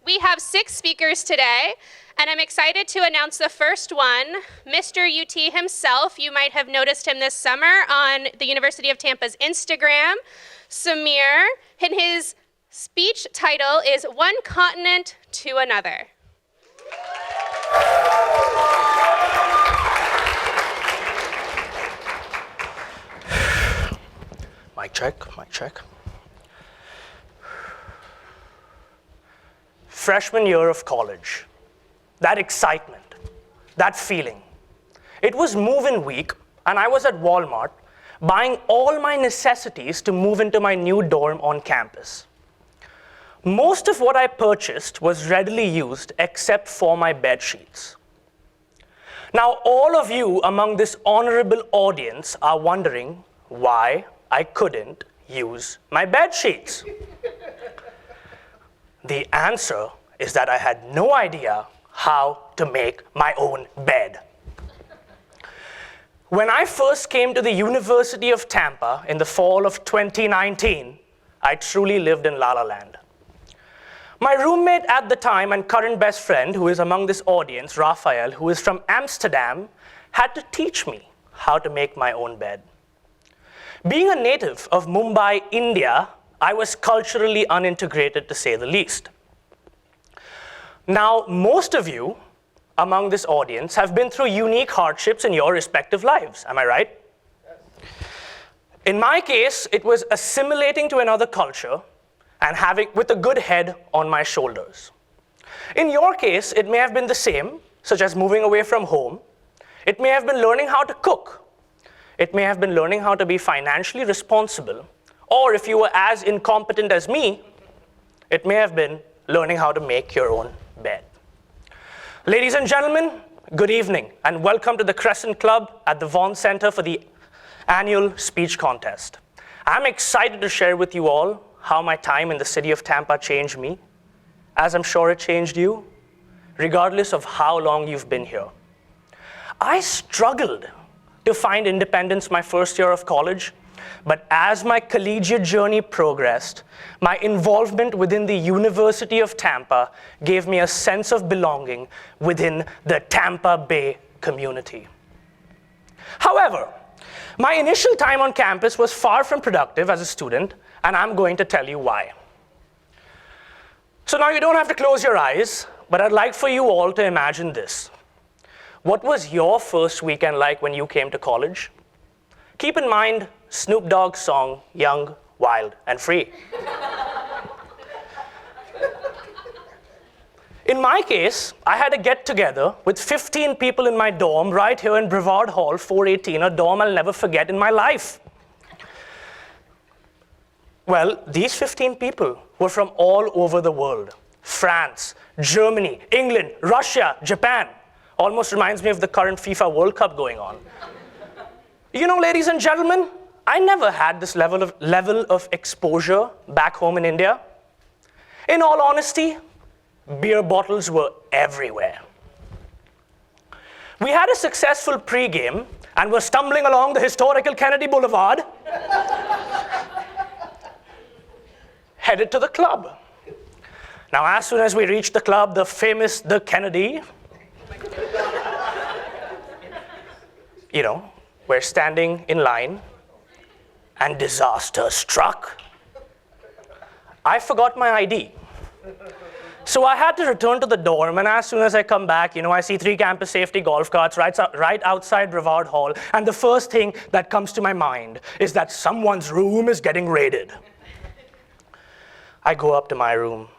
We have 6 speakers today, and I'm excited to announce the first one, Mr. UT himself. You might have noticed him this summer on the University of Tampa's Instagram, Sumair, and his speech title is One Continent to Another. Mic check, mic check. Freshman year of college, that excitement, that feeling. It was move-in week, and I was at Walmart buying all my necessities to move into my new dorm on campus. Most of what I purchased was readily used except for my bed sheets. Now, all of you among this honorable audience are wondering why I couldn't use my bed sheets. The answer is that I had no idea how to make my own bed. When I first came to the University of Tampa in the fall of 2019, I truly lived in La La Land. My roommate at the time and current best friend, who is among this audience, Raphael, who is from Amsterdam, had to teach me how to make my own bed. Being a native of Mumbai, India, I was culturally unintegrated, to say the least. Now, most of you among this audience have been through unique hardships in your respective lives, am I right? Yes. In my case, it was assimilating to another culture and having with a good head on my shoulders. In your case, it may have been the same, such as moving away from home. It may have been learning how to cook. It may have been learning how to be financially responsible. Or if you were as incompetent as me, it may have been learning how to make your own bed. Ladies and gentlemen, good evening, and welcome to the Crescent Club at the Vaughan Center for the annual speech contest. I'm excited to share with you all how my time in the city of Tampa changed me, as I'm sure it changed you, regardless of how long you've been here. I struggled to find independence my first year of college, but as my collegiate journey progressed, my involvement within the University of Tampa gave me a sense of belonging within the Tampa Bay community. However, my initial time on campus was far from productive as a student, and I'm going to tell you why. So now you don't have to close your eyes, but I'd like for you all to imagine this. What was your first weekend like when you came to college? Keep in mind Snoop Dogg's song, Young, Wild, and Free. In my case, I had a get-together with 15 people in my dorm right here in Brevard Hall, 418, a dorm I'll never forget in my life. Well, these 15 people were from all over the world. France, Germany, England, Russia, Japan. Almost reminds me of the current FIFA World Cup going on. You know, ladies and gentlemen, I never had this level of exposure back home in India. In all honesty, beer bottles were everywhere. We had a successful pregame and were stumbling along the historical Kennedy Boulevard, headed to the club. Now, as soon as we reached the club, the Kennedy, you know, we're standing in line, and disaster struck. I forgot my ID. So I had to return to the dorm, and as soon as I come back, you know, I see 3 campus safety golf carts right outside Brevard Hall, and the first thing that comes to my mind is that someone's room is getting raided. I go up to my room,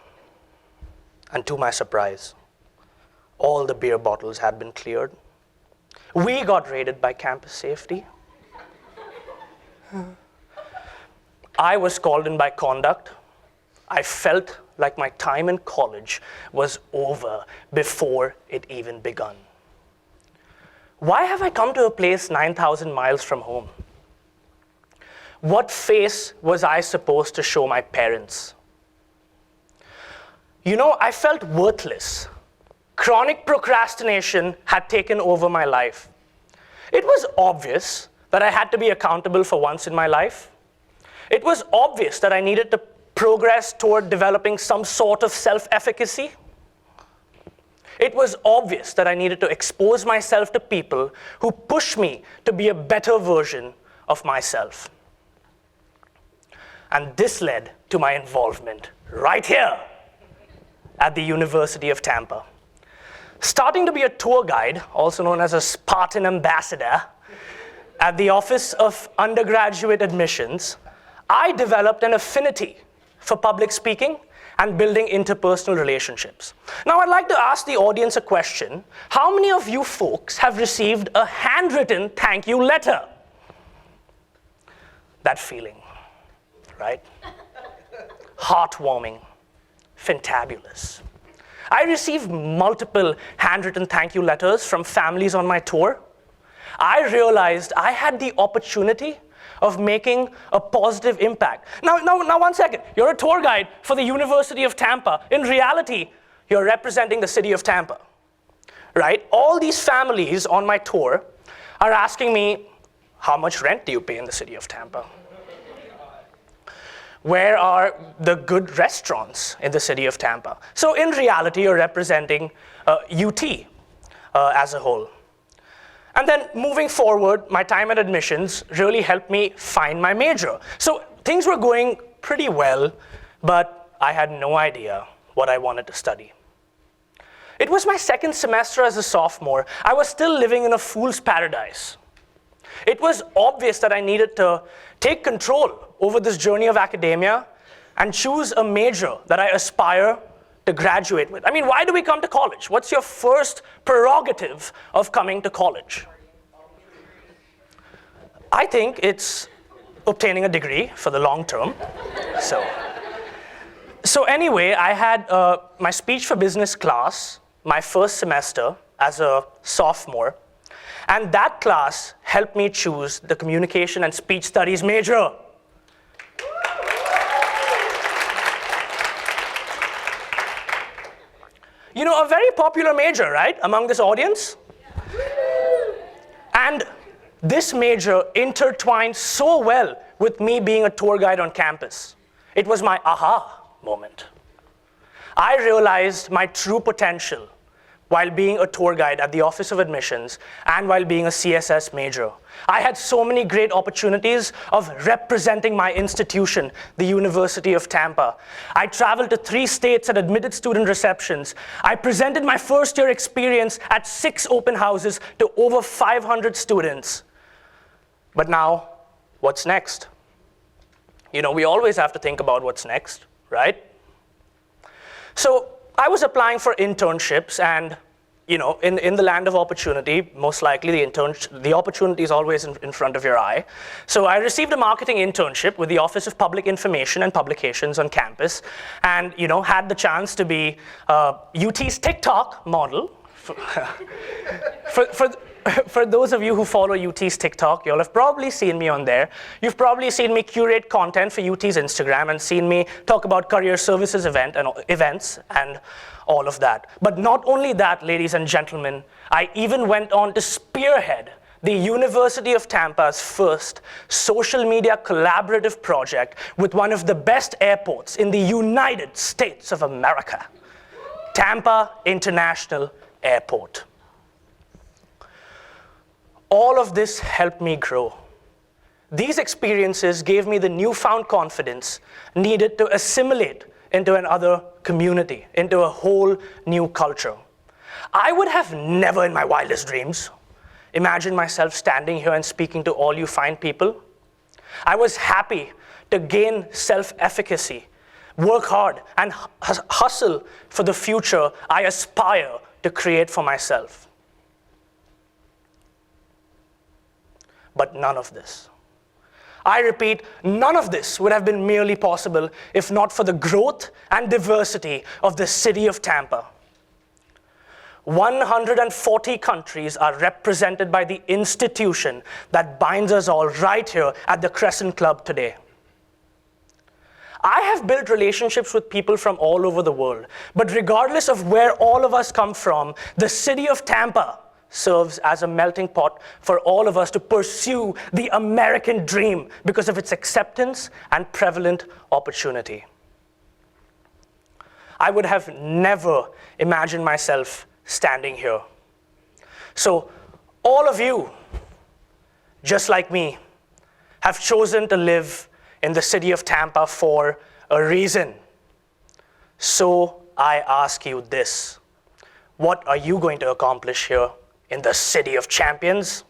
and to my surprise, all the beer bottles had been cleared. We got raided by campus safety. I was called in by conduct. I felt like my time in college was over before it even begun. Why have I come to a place 9,000 miles from home? What face was I supposed to show my parents? You know, I felt worthless. Chronic procrastination had taken over my life. It was obvious that I had to be accountable for once in my life. It was obvious that I needed to progress toward developing some sort of self-efficacy. It was obvious that I needed to expose myself to people who push me to be a better version of myself. And this led to my involvement right here at the University of Tampa. Starting to be a tour guide, also known as a Spartan ambassador, at the Office of Undergraduate Admissions, I developed an affinity for public speaking and building interpersonal relationships. Now, I'd like to ask the audience a question. How many of you folks have received a handwritten thank you letter? That feeling, right? Heartwarming, fantabulous. I received multiple handwritten thank you letters from families on my tour. I realized I had the opportunity of making a positive impact. Now, 1 second. You're a tour guide for the University of Tampa. In reality, you're representing the city of Tampa, right? All these families on my tour are asking me, how much rent do you pay in the city of Tampa? Where are the good restaurants in the city of Tampa? So in reality, you're representing UT as a whole. And then moving forward, my time at admissions really helped me find my major. So things were going pretty well, but I had no idea what I wanted to study. It was my second semester as a sophomore. I was still living in a fool's paradise. It was obvious that I needed to take control over this journey of academia and choose a major that I aspire to graduate with. I mean, why do we come to college? What's your first prerogative of coming to college? I think it's obtaining a degree for the long term. So anyway, I had my speech for business class, my first semester as a sophomore, and that class helped me choose the communication and speech studies major. You know, a very popular major, right, among this audience? And this major intertwined so well with me being a tour guide on campus. It was my aha moment. I realized my true potential while being a tour guide at the Office of Admissions and while being a CSS major. I had so many great opportunities of representing my institution, the University of Tampa. I traveled to 3 states at admitted student receptions. I presented my first year experience at 6 open houses to over 500 students. But now, what's next? You know, we always have to think about what's next, right? So I was applying for internships, and you know, in the land of opportunity, most likely the opportunity is always in front of your eye. So I received a marketing internship with the Office of Public Information and Publications on campus, and you know, had the chance to be UT's TikTok model. For those of you who follow UT's TikTok, you'll have probably seen me on there. You've probably seen me curate content for UT's Instagram and seen me talk about career services events and all of that. But not only that, ladies and gentlemen, I even went on to spearhead the University of Tampa's first social media collaborative project with one of the best airports in the United States of America, Tampa International Airport. All of this helped me grow. These experiences gave me the newfound confidence needed to assimilate into another community, into a whole new culture. I would have never in my wildest dreams imagined myself standing here and speaking to all you fine people. I was happy to gain self-efficacy, work hard, and hustle for the future I aspire to create for myself. But none of this, I repeat, none of this would have been merely possible if not for the growth and diversity of the city of Tampa. 140 countries are represented by the institution that binds us all right here at the Crescent Club today. I have built relationships with people from all over the world, but regardless of where all of us come from, the city of Tampa serves as a melting pot for all of us to pursue the American dream because of its acceptance and prevalent opportunity. I would have never imagined myself standing here. So all of you, just like me, have chosen to live in the city of Tampa for a reason. So I ask you this: what are you going to accomplish here in the City of Champions?